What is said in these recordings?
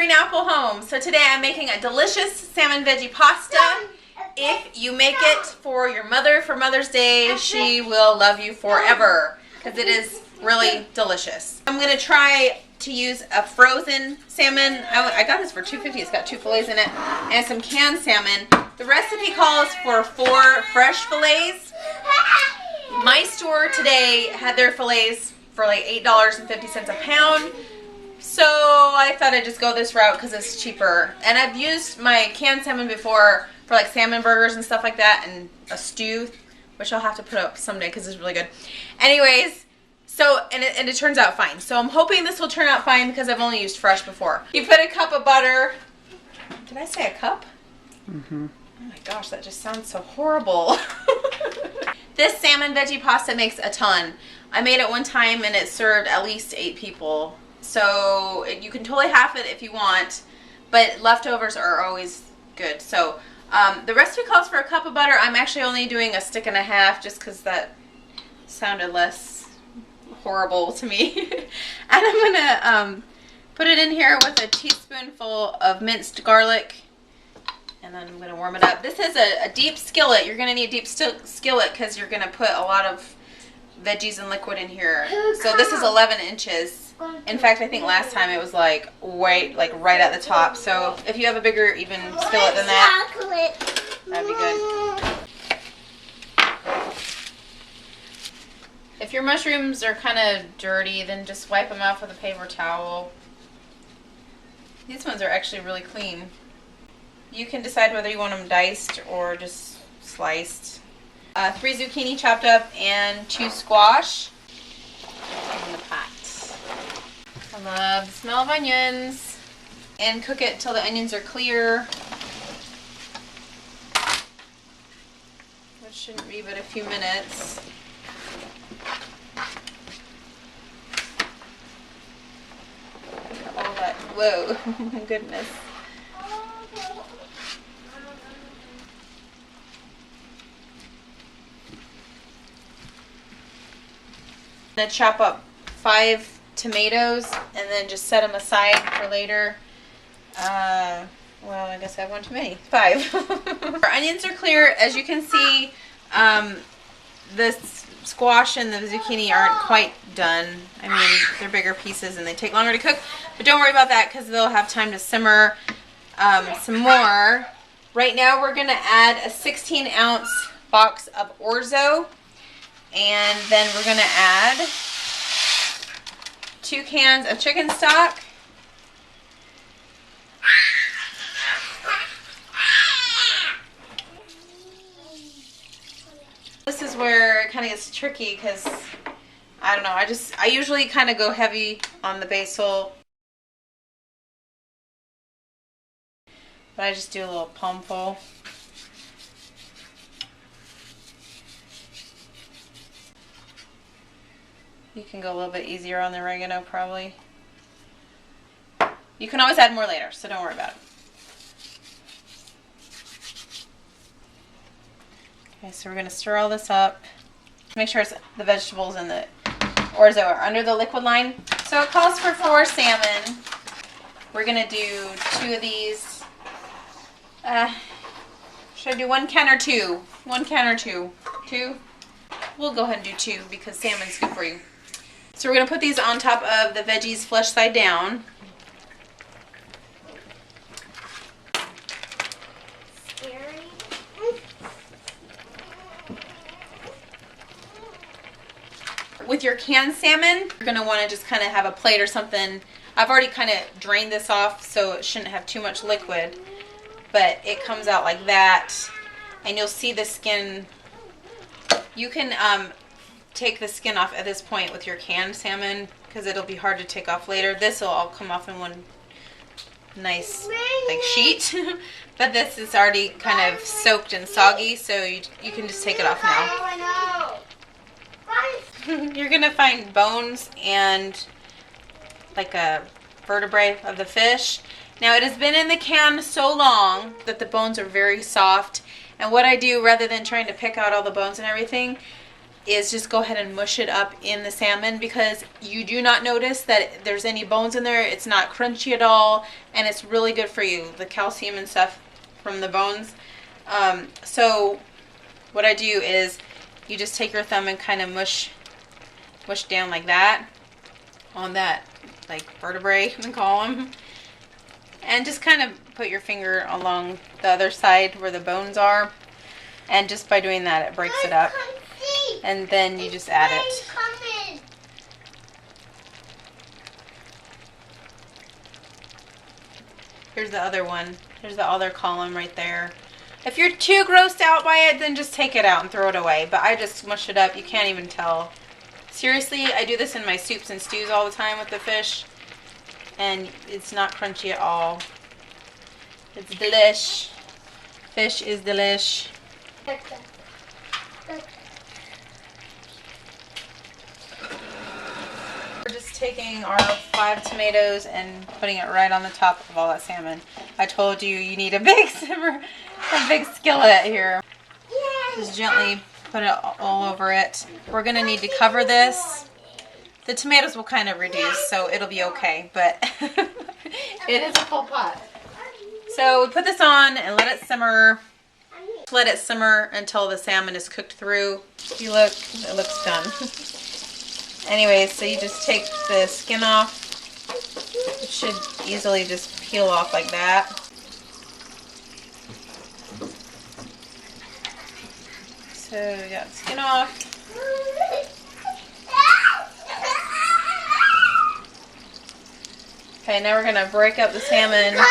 Green Apple Home. So today I'm making a delicious salmon veggie pasta. If you make it for your mother for Mother's Day, she will love you forever because it is really delicious. I'm going to try to use a frozen salmon. I got this for $2.50. It's got 2 fillets in it and some canned salmon. The recipe calls for 4 fresh fillets. My store today had their fillets for like $8.50 a pound. So I thought I'd just go this route because it's cheaper. And I've used my canned salmon before for like salmon burgers and stuff like that, and a stew, which I'll have to put up someday because it's really good. Anyways, so, and it turns out fine. So I'm hoping this will turn out fine because I've only used fresh before. You put a cup of butter. Did I say a cup? Mm-hmm. Oh my gosh, that just sounds so horrible. This salmon veggie pasta makes a ton. I made it one time and it served at least 8 people. So you can totally half it if you want, but leftovers are always good. So the recipe calls for a cup of butter. I'm actually only doing 1.5 sticks just because that sounded less horrible to me. And I'm going to put it in here with a teaspoonful of minced garlic. And then I'm going to warm it up. This is a deep skillet. You're going to need a deep skillet because you're going to put a lot of veggies and liquid in here. So this is 11 inches. In fact, I think last time it was like right at the top. So if you have a bigger even skillet than that, that'd be good. If your mushrooms are kind of dirty, then just wipe them off with a paper towel. These ones are actually really clean. You can decide whether you want them diced or just sliced. 3 zucchini chopped up and 2 squash in the pot. I love the smell of onions. And cook it till the onions are clear. Which shouldn't be but a few minutes. All that, whoa, goodness. I'm going to chop up 5 tomatoes and then just set them aside for later. Well, I guess I have one too many. 5. Our onions are clear. As you can see, the squash and the zucchini aren't quite done. I mean, they're bigger pieces and they take longer to cook, but don't worry about that because they'll have time to simmer some more. Right now we're going to add a 16-ounce box of orzo. And then we're going to add 2 cans of chicken stock. This is where it kind of gets tricky because, I don't know, I usually kind of go heavy on the basil. But I just do a little palmful. You can go a little bit easier on the oregano probably. You can always add more later, so don't worry about it. Okay, so we're going to stir all this up. Make sure the vegetables and the orzo are under the liquid line. So it calls for 4 salmon. We're going to do 2 of these. Should I do 1 can or 2? 1 can or 2? 2? We'll go ahead and do 2 because salmon's good for you. So we're going to put these on top of the veggies flesh side down. Scary. With your canned salmon, you're going to want to just kind of have a plate or something. I've already kind of drained this off so it shouldn't have too much liquid. But it comes out like that. And you'll see the skin. You can take the skin off at this point with your canned salmon because it'll be hard to take off later. This will all come off in one nice like sheet. But this is already kind of soaked and soggy, so you can just take it off now. You're going to find bones and like a vertebrae of the fish. Now it has been in the can so long that the bones are very soft. And what I do, rather than trying to pick out all the bones and everything, is just go ahead and mush it up in the salmon, because you do not notice that there's any bones in there. It's not crunchy at all, and it's really good for you, the calcium and stuff from the bones. So what I do is you just take your thumb and kind of mush down like that on that like vertebrae in the column, and just kind of put your finger along the other side where the bones are, and just by doing that it breaks it up, and then you just add it. Here's the other one. Here's the other column right there. If you're too grossed out by it, then just take it out and throw it away. But I just mush it up. You can't even tell. Seriously, I do this in my soups and stews all the time with the fish. And it's not crunchy at all. It's delish. Fish is delish. We're just taking our 5 tomatoes and putting it right on the top of all that salmon. I told you you need a big simmer, a big skillet here. Just gently put it all over it. We're going to need to cover this. The tomatoes will kind of reduce, so it'll be okay, but it is a full pot. So we put this on and let it simmer. Let it simmer until the salmon is cooked through. If you look, it looks done. Anyways, so you just take the skin off. It should easily just peel off like that. So we got skin off. Okay, now we're going to break up the salmon into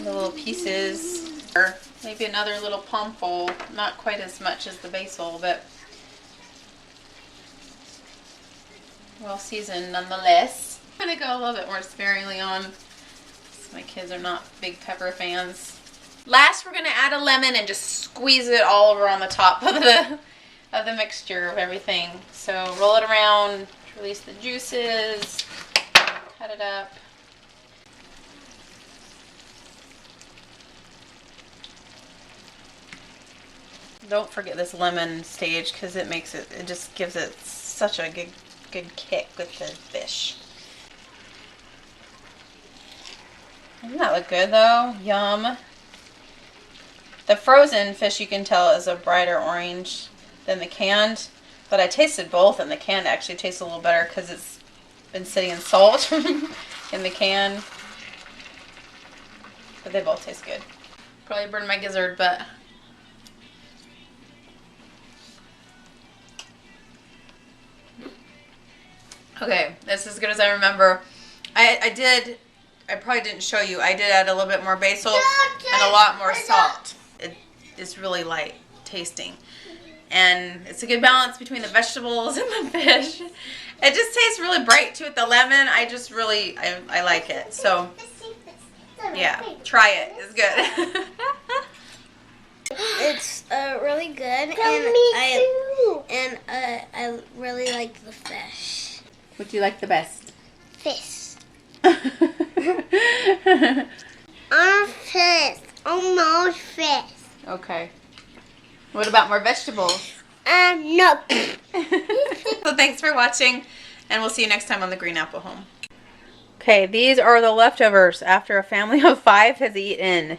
little pieces. Or maybe another little palmful, not quite as much as the basil, but well seasoned nonetheless. I'm going to go a little bit more sparingly on, because my kids are not big pepper fans. Last, we're going to add a lemon and just squeeze it all over on the top of the mixture of everything. So roll it around, release the juices, cut it up. Don't forget this lemon stage, because it makes it, it just gives it such a good kick with the fish. Doesn't that look good though? Yum. The frozen fish, you can tell, is a brighter orange than the canned, but I tasted both, and the canned actually tastes a little better because it's been sitting in salt in the can. But they both taste good. Probably burned my gizzard, but okay, that's as good as I remember. I probably didn't show you, I did add a little bit more basil and a lot more salt. It's really light tasting. And it's a good balance between the vegetables and the fish. It just tastes really bright too with the lemon. I like it. So, yeah, try it. It's good. It's really good, and I really like the fish. What do you like the best? Fish. Fish. Oh no, fish. Okay. What about more vegetables? No. So thanks for watching, and we'll see you next time on The Green Apple Home. Okay, these are the leftovers after a family of 5 has eaten.